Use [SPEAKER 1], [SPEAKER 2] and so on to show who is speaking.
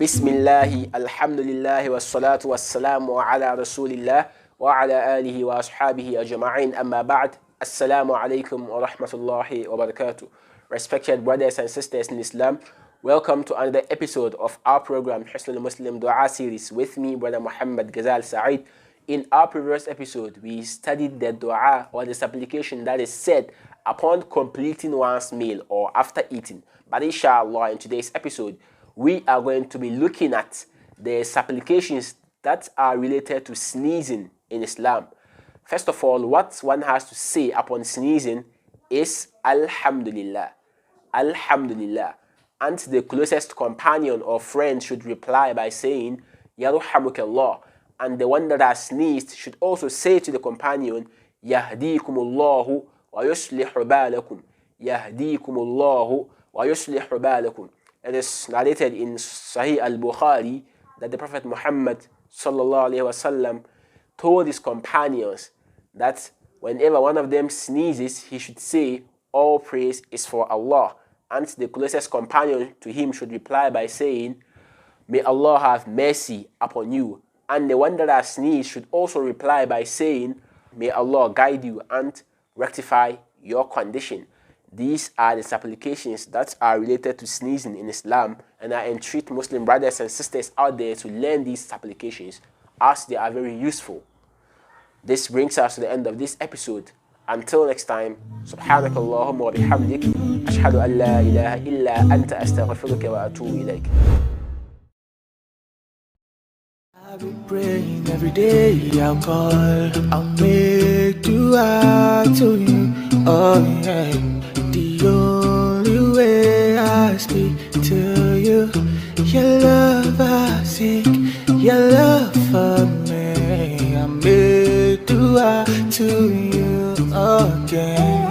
[SPEAKER 1] Bismillah, alhamdulillah, wassalatu wassalamu ala rasulillah wa ala alihi wa ashabihi ajma'in, amma ba'd. Assalamu alaikum wa rahmatullahi wa barakatuh. Respected brothers and sisters in Islam, welcome to another episode of our program Hisnul Muslim Dua series with me, Brother Muhammad Gazal Saeed. In our previous episode, we studied the dua or the supplication that is said upon completing one's meal or after eating. But inshallah, in today's episode, we are going to be looking at the supplications that are related to sneezing in Islam. First of all, what one has to say upon sneezing is Alhamdulillah. Alhamdulillah. And the closest companion or friend should reply by saying Yarhamukallah. And the one that has sneezed should also say to the companion Yahdikumullahu wa yuslihu balakum. Yahdikumullahu wa yuslihu balakum. It is narrated in Sahih al-Bukhari that the Prophet Muhammad sallallahu alaihi wasallam told his companions that whenever one of them sneezes, he should say, all praise is for Allah. And the closest companion to him should reply by saying, may Allah have mercy upon you. And the one that has sneezed should also reply by saying, may Allah guide you and rectify your condition. These are the supplications that are related to sneezing in Islam, and I entreat Muslim brothers and sisters out there to learn these supplications as they are very useful. This brings us to the end of this episode. Until next time, subhanakallahumma wa bihamdik, ashhadu an la ilaha illa anta astaghfiruka wa atubu ilayk.
[SPEAKER 2] I'll be praying every day, I'll call, I'll make dua to you, oh yeah. The only way I speak to you, your love I seek, your love for me. I make dua to you again.